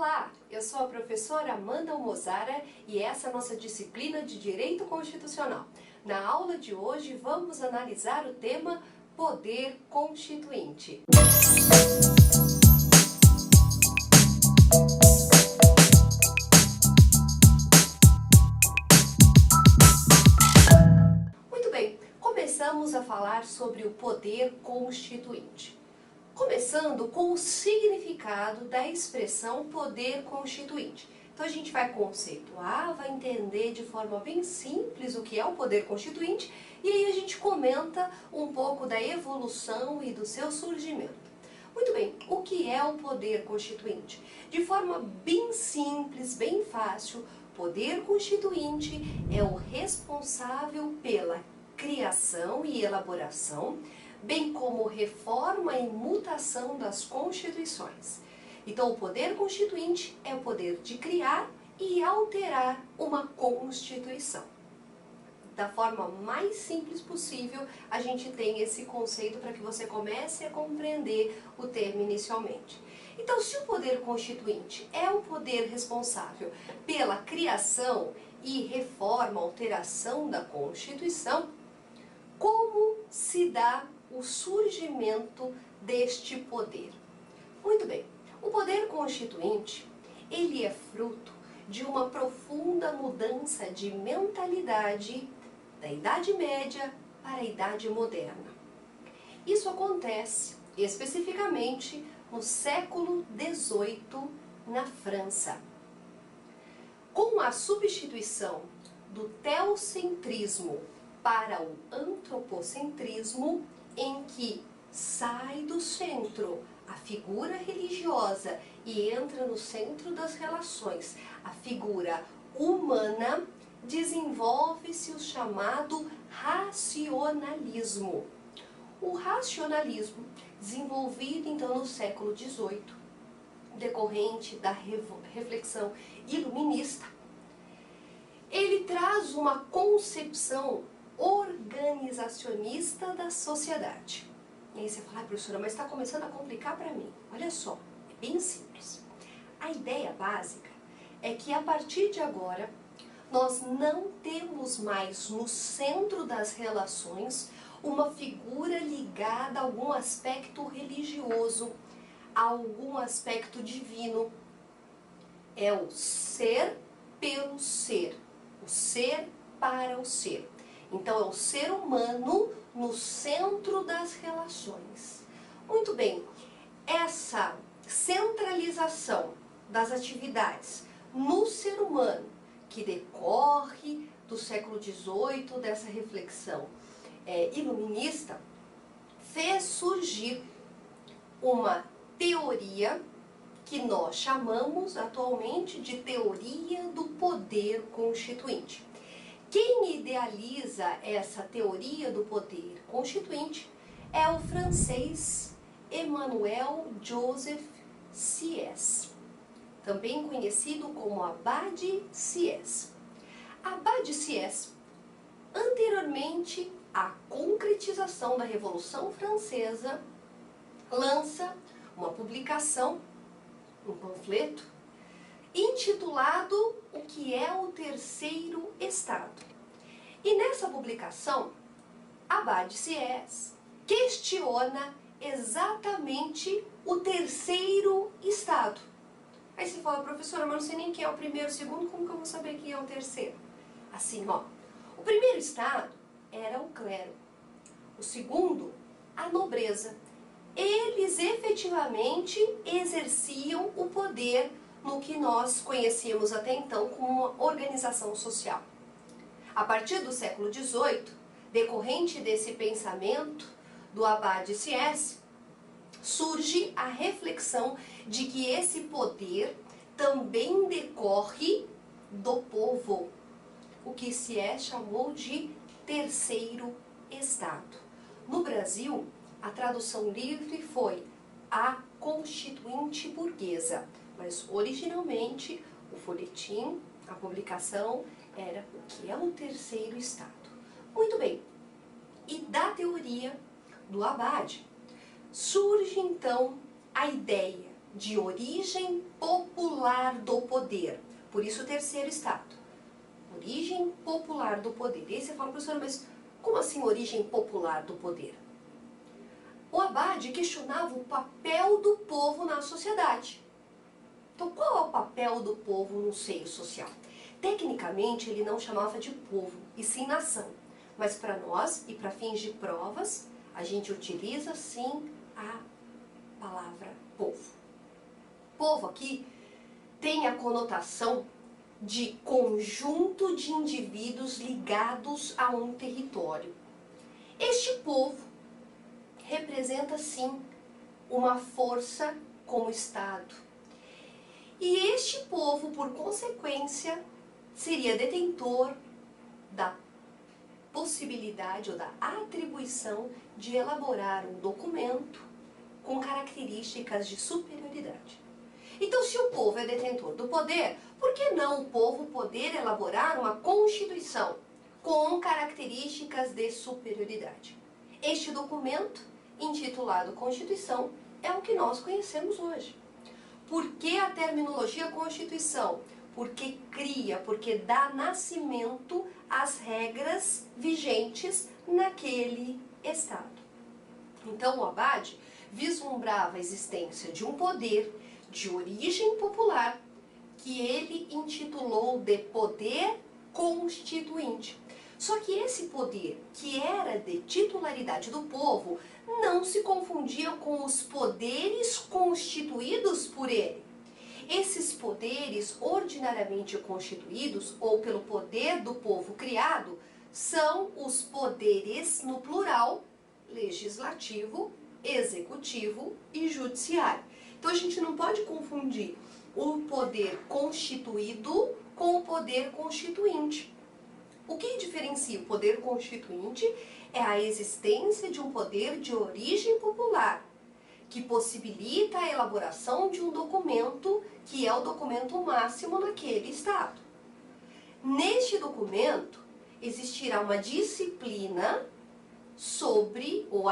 Olá, eu sou a professora Amanda Almozara e essa é a nossa disciplina de Direito Constitucional. Na aula de hoje vamos analisar o tema Poder Constituinte. Muito bem, começamos a falar sobre o Poder Constituinte. Começando com o significado da expressão poder constituinte. Então a gente vai conceituar, vai entender de forma bem simples o que é o poder constituinte e aí a gente comenta um pouco da evolução e do seu surgimento. Muito bem, o que é o poder constituinte? De forma bem simples, bem fácil, poder constituinte é o responsável pela criação e elaboração, bem como reforma e mutação das constituições. Então, o poder constituinte é o poder de criar e alterar uma constituição. Da forma mais simples possível, a gente tem esse conceito para que você comece a compreender o termo inicialmente. Então, se o poder constituinte é o poder responsável pela criação e reforma, alteração da Constituição, como se dá o surgimento deste poder? Muito bem, o poder constituinte, ele é fruto de uma profunda mudança de mentalidade da Idade Média para a Idade Moderna. Isso acontece especificamente no século XVIII na França. Com a substituição do teocentrismo para o antropocentrismo, em que sai do centro a figura religiosa e entra no centro das relações a figura humana, desenvolve-se o chamado racionalismo. O racionalismo, desenvolvido então no século XVIII, decorrente da reflexão iluminista, ele traz uma concepção organizacionista da sociedade. E aí você fala, professora, mas está começando a complicar para mim. Olha só, é bem simples. A ideia básica é que a partir de agora, nós não temos mais no centro das relações uma figura ligada a algum aspecto religioso, a algum aspecto divino. É o ser pelo ser, o ser para o ser. Então, é o ser humano no centro das relações. Muito bem, essa centralização das atividades no ser humano, que decorre do século XVIII, dessa reflexão iluminista, fez surgir uma teoria que nós chamamos atualmente de teoria do poder constituinte. Quem idealiza essa teoria do poder constituinte é o francês Emmanuel Joseph Sieyès, também conhecido como Abad Sieyès. Abad Sieyès, anteriormente à concretização da Revolução Francesa, lança uma publicação, um panfleto, intitulado O que é o Terceiro Estado. E nessa publicação, Abad Sieyès questiona exatamente o terceiro Estado. Aí você fala, professora, mas não sei nem quem é o primeiro, o segundo, como que eu vou saber quem é o terceiro? Assim, ó, o primeiro Estado era o clero, o segundo, a nobreza. Eles efetivamente exerciam o poder no que nós conhecíamos até então como uma organização social. A partir do século XVIII, decorrente desse pensamento do Abad Sieyès, surge a reflexão de que esse poder também decorre do povo, o que Sieyès chamou de terceiro Estado. No Brasil, a tradução livre foi a Constituinte Burguesa, mas originalmente o folhetim, a publicação, era o que é o terceiro Estado. Muito bem, e da teoria do Abad surge então a ideia de origem popular popular do poder. Por isso o terceiro estado. Origem popular do poder. E aí você fala, professora, mas como assim origem popular do poder? O Abade questionava o papel do povo na sociedade. Então, qual é o papel do povo no seio social? Tecnicamente, ele não chamava de povo, e sim nação. Mas para nós, e para fins de provas, a gente utiliza sim a palavra povo. Povo aqui tem a conotação de conjunto de indivíduos ligados a um território. Este povo representa sim uma força como Estado. E este povo, por consequência, seria detentor da possibilidade ou da atribuição de elaborar um documento com características de superioridade. Então, se o povo é detentor do poder, por que não o povo poder elaborar uma Constituição com características de superioridade? Este documento, intitulado Constituição, é o que nós conhecemos hoje. Por que a terminologia Constituição? Porque cria, porque dá nascimento às regras vigentes naquele Estado. Então, o Abade vislumbrava a existência de um poder de origem popular que ele intitulou de poder constituinte. Só que esse poder, que era de titularidade do povo, não se confundia com os poderes constituídos por ele. Esses poderes ordinariamente constituídos, ou pelo poder do povo criado, são os poderes, no plural, legislativo, executivo e judiciário. Então a gente não pode confundir o poder constituído com o poder constituinte. O que diferencia o poder constituinte é a existência de um poder de origem popular, que possibilita a elaboração de um documento que é o documento máximo naquele Estado. Neste documento existirá uma disciplina sobre ou